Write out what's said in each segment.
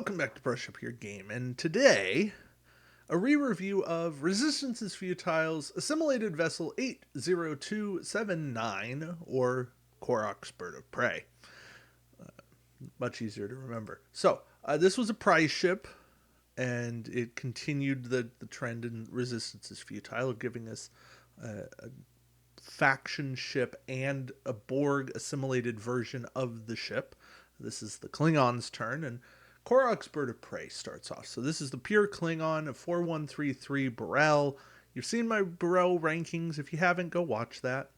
Welcome back to Brush Up Your Game, and today, a re-review of Resistance's Futile's Assimilated Vessel 80279, or Korok's Bird of Prey. Much easier to remember. So, this was a prize ship, and it continued the trend in Resistance's Futile, giving us a faction ship and a Borg assimilated version of the ship. This is the Klingon's turn, and Korok's Bird of Prey starts off. So this is the pure Klingon, a 4133 Burrell. You've seen my Burrell rankings. If you haven't, go watch that.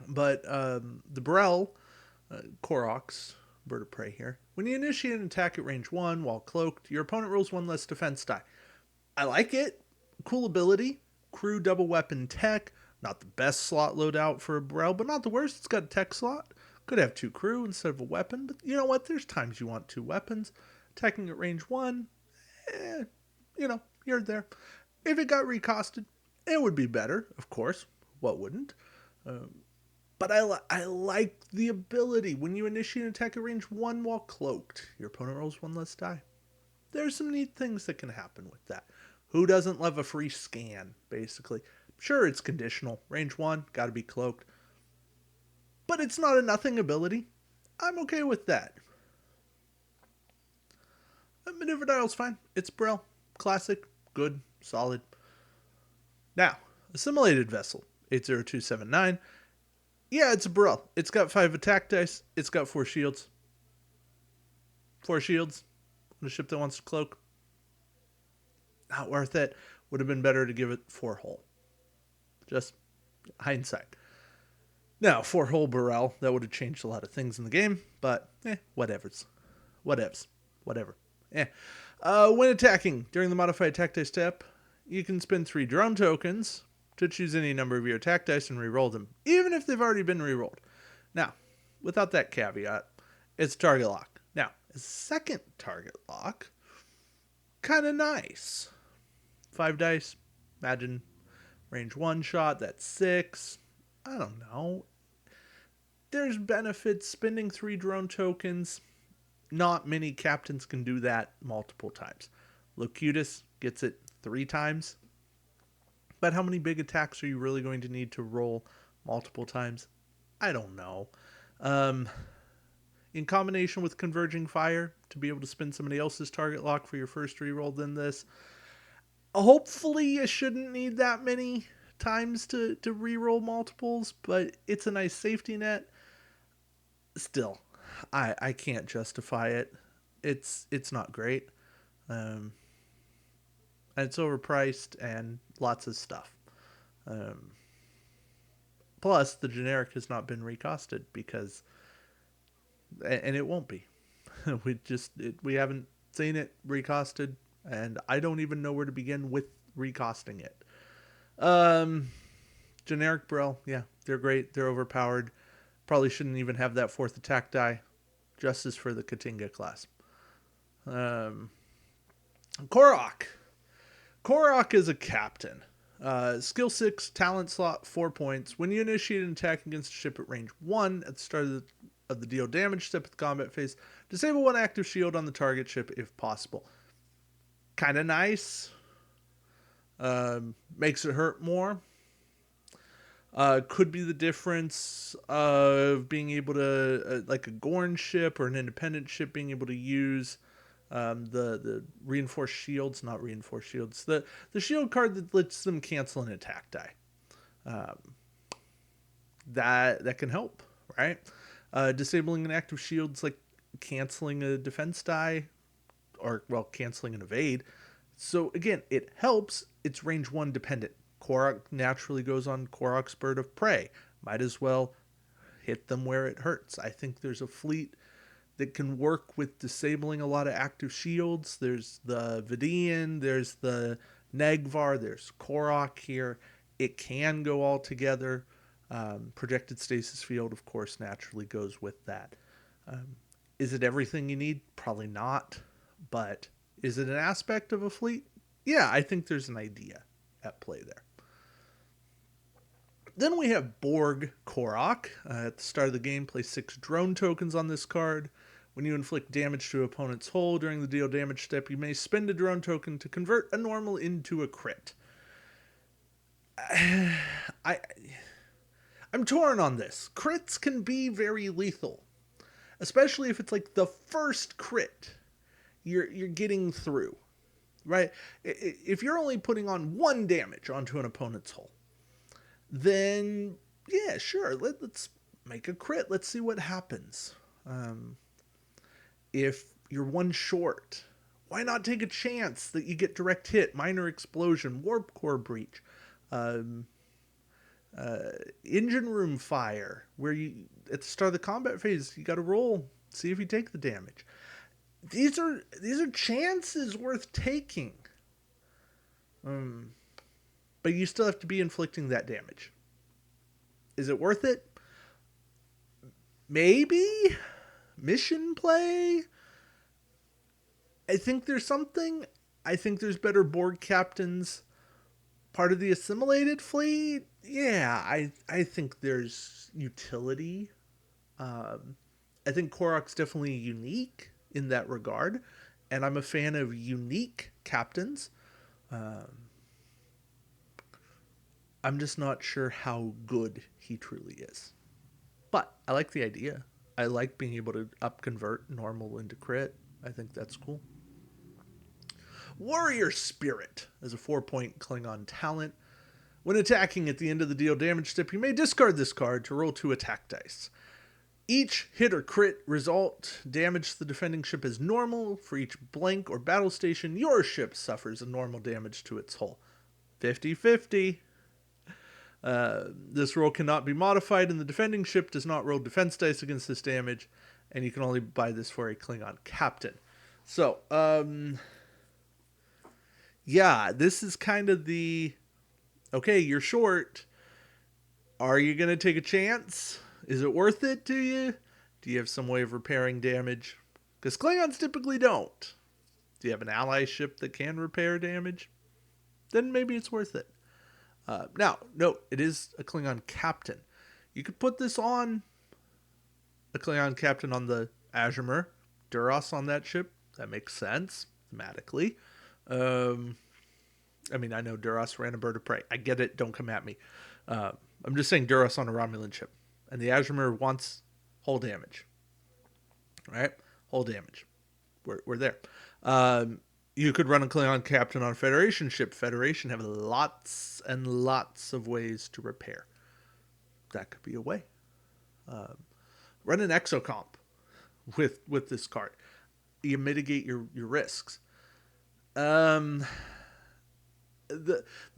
But the Burrell, Korok's Bird of Prey here. When you initiate an attack at range 1 while cloaked, your opponent rolls 1 less defense die. I like it. Cool ability. Crew double weapon tech. Not the best slot loadout for a Burrell, but not the worst. It's got a tech slot. Could have 2 crew instead of a weapon, but you know what? There's times you want 2 weapons. Attacking at range 1, you're there. If it got recosted, it would be better, of course. What wouldn't? But I like the ability. When you initiate an attack at range 1 while cloaked, your opponent rolls 1 less die. There's some neat things that can happen with that. Who doesn't love a free scan, basically? Sure, it's conditional. Range 1, gotta be cloaked. But it's not a nothing ability. I'm okay with that. Maneuver dial's fine. It's Brill. Classic. Good. Solid. Now, Assimilated Vessel 80279. Yeah, it's a Brill. It's got 5 attack dice. It's got 4 shields. 4 shields on a ship that wants to cloak. Not worth it. Would have been better to give it 4 hull. Just hindsight. Now, 4 hull Burrell, that would have changed a lot of things in the game, but whatevs. Whatever. When attacking during the modified attack dice step, you can spend 3 drone tokens to choose any number of your attack dice and reroll them, even if they've already been rerolled. Now, without that caveat, it's target lock. Now, a second target lock, kind of nice. 5 dice, imagine range 1 shot, that's 6. I don't know. There's benefits. Spending 3 drone tokens. Not many captains can do that multiple times. Locutus gets it 3 times. But how many big attacks are you really going to need to roll multiple times? I don't know. In combination with Converging Fire, to be able to spend somebody else's target lock for your first reroll than this. Hopefully you shouldn't need that many times to reroll multiples, but it's a nice safety net. Still, I can't justify it. It's not great. And it's overpriced and lots of stuff. Plus, the generic has not been recosted because, and it won't be. We haven't seen it recosted, and I don't even know where to begin with recosting it. Generic Brill, yeah, they're great. They're overpowered. Probably shouldn't even have that 4th attack die. Justice for the Katinga class. Korok. Korok is a captain. Skill 6, talent slot, 4 points. When you initiate an attack against a ship at range 1 at the start of the deal damage step of the combat phase, disable 1 active shield on the target ship if possible. Kind of nice. Makes it hurt more. Could be the difference of being able to, like a Gorn ship or an independent ship, being able to use the reinforced shields, not reinforced shields, the shield card that lets them cancel an attack die. That can help, right? Disabling an active shield's like canceling a defense die, or, well, canceling an evade. So again, it helps. It's range 1 dependent. Korok naturally goes on Korok's Bird of Prey. Might as well hit them where it hurts. I think there's a fleet that can work with disabling a lot of active shields. There's the Vidian, there's the Negvar, there's Korok here. It can go all together. Projected Stasis Field, of course, naturally goes with that. Is it everything you need? Probably not. But is it an aspect of a fleet? Yeah, I think there's an idea at play there. Then we have Borg Korok. At the start of the game, place 6 drone tokens on this card. When you inflict damage to an opponent's hull during the deal damage step, you may spend a drone token to convert a normal into a crit. I'm torn on this. Crits can be very lethal, especially if it's like the first crit you're getting through, right? If you're only putting on 1 damage onto an opponent's hull, then yeah, sure, let's make a crit. Let's see what happens. If you're 1 short, why not take a chance that you get direct hit, minor explosion, warp core breach, engine room fire, where you at the start of the combat phase you got to roll, see if you take the damage. These are chances worth taking, but you still have to be inflicting that damage. Is it worth it? Maybe. Mission play. I think there's something. I think there's better Borg captains. Part of the assimilated fleet. Yeah, I think there's utility. I think Korok's definitely unique in that regard, and I'm a fan of unique captains. I'm just not sure how good he truly is. But I like the idea. I like being able to up-convert normal into crit. I think that's cool. Warrior Spirit is a 4-point Klingon talent. When attacking at the end of the deal damage step, you may discard this card to roll 2 attack dice. Each hit or crit result damage the defending ship as normal. For each blank or battle station, your ship suffers a normal damage to its hull. 50-50. This roll cannot be modified, and the defending ship does not roll defense dice against this damage, and you can only buy this for a Klingon captain. So, yeah, this is kind of the, okay, you're short. Are you going to take a chance? Is it worth it to you? Do you have some way of repairing damage? Because Klingons typically don't. Do you have an ally ship that can repair damage? Then maybe it's worth it. Now, note, it is a Klingon captain. You could put this on a Klingon captain on the Azimuth, Duras on that ship. That makes sense, thematically. I mean, I know Duras ran a bird of prey. I get it. Don't come at me. I'm just saying Duras on a Romulan ship. And the Azimuth wants hull damage. All right? Hull damage. We're there. You could run a Klingon captain on a Federation ship. Federation have lots and lots of ways to repair. That could be a way. Run an exocomp with this card. You mitigate your risks. The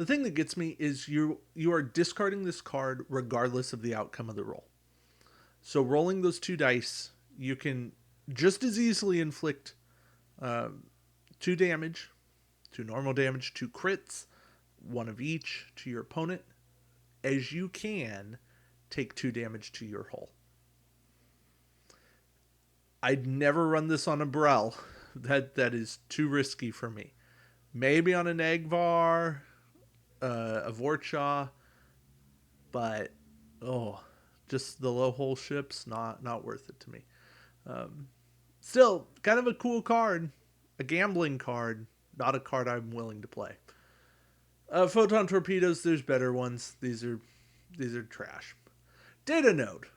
thing that gets me is you are discarding this card regardless of the outcome of the roll. So rolling those 2 dice, you can just as easily inflict 2 damage, 2 normal damage, 2 crits, 1 of each to your opponent, as you can take 2 damage to your hull. I'd never run this on a Burrell. That is too risky for me. Maybe on an Agvar, a Vorcha, but just the low hull ships, not worth it to me. Still, kind of a cool card. A gambling card, not a card I'm willing to play. Photon torpedoes, there's better ones. These are trash. Data node.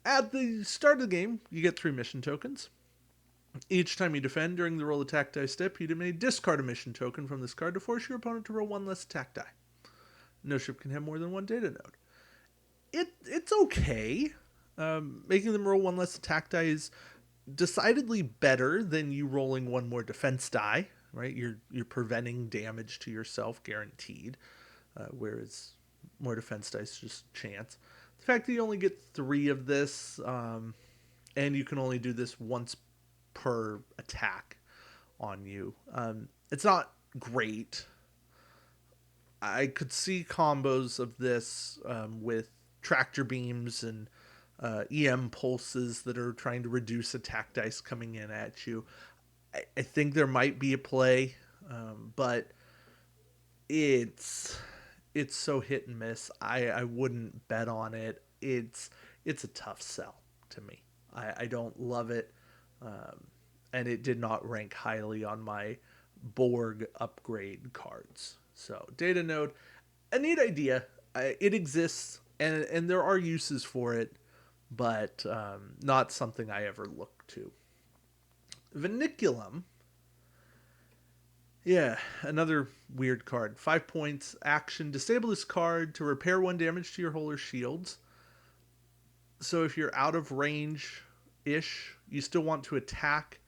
At the start of the game, you get 3 mission tokens. Each time you defend during the roll attack die step, you may discard a mission token from this card to force your opponent to roll 1 less attack die. No ship can have more than 1 data node. It's okay. Making them roll 1 less attack die is decidedly better than you rolling 1 more defense die, right? You're preventing damage to yourself guaranteed, whereas more defense dice is just chance. The fact that you only get 3 of this, and you can only do this once per attack on you, it's not great. I could see combos of this with tractor beams and EM pulses that are trying to reduce attack dice coming in at you. I think there might be a play, but it's so hit and miss. I wouldn't bet on it. It's a tough sell to me. I don't love it. and it did not rank highly on my Borg upgrade cards. So data node, a neat idea. It exists, and there are uses for it, but not something I ever look to. Vinculum, yeah, another weird card. 5 points, action. Disable this card to repair 1 damage to your hull or shields. So if you're out of range ish, you still want to attack.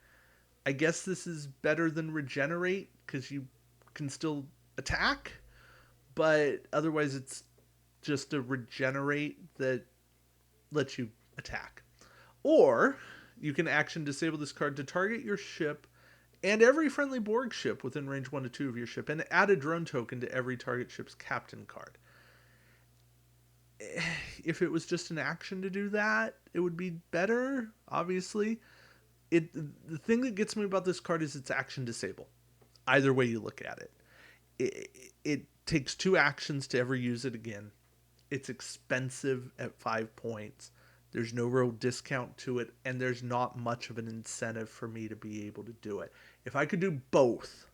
I guess this is better than regenerate because you can still attack, but otherwise it's just a regenerate that lets you attack. Or you can action disable this card to target your ship and every friendly Borg ship within range 1 to 2 of your ship, and add a drone token to every target ship's captain card. If it was just an action to do that, it would be better, obviously. The thing that gets me about this card is its action disable. Either way you look at it. It takes 2 actions to ever use it again. It's expensive at 5 points. There's no real discount to it, and there's not much of an incentive for me to be able to do it. If I could do both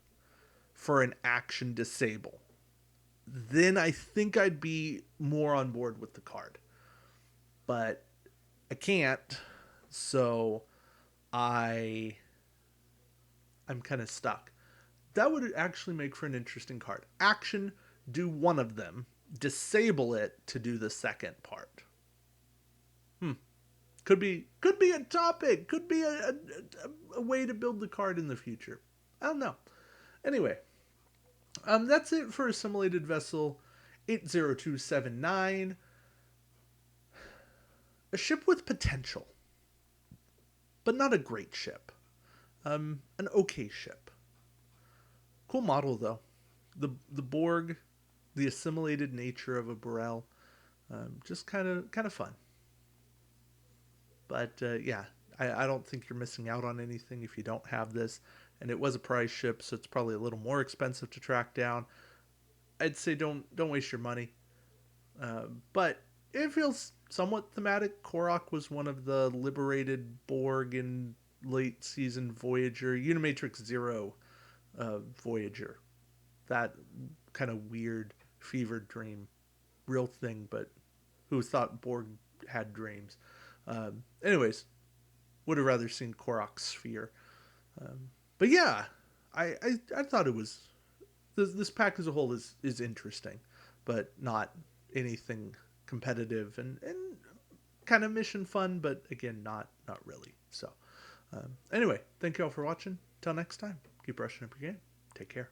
for an action disable, then I think I'd be more on board with the card. But I can't, so I'm kind of stuck. That would actually make for an interesting card. Action, do one of them, disable it to do the second part. Could be a topic. Could be a way to build the card in the future. I don't know. Anyway, that's it for Assimilated Vessel 80279. A ship with potential, but not a great ship. An okay ship. Cool model though. The Borg, the assimilated nature of a Burrell, just kind of fun. But yeah, I don't think you're missing out on anything if you don't have this. And it was a prize ship, so it's probably a little more expensive to track down. I'd say don't waste your money. But it feels somewhat thematic. Korok was one of the liberated Borg in late season Voyager, Unimatrix Zero Voyager. That kind of weird fever dream, real thing, but who thought Borg had dreams? Anyways, would have rather seen Korok's sphere. But yeah, I thought it was this pack as a whole is interesting, but not anything competitive and kind of mission fun, but again not really. So anyway, thank you all for watching. Till next time, keep brushing up your game. Take care.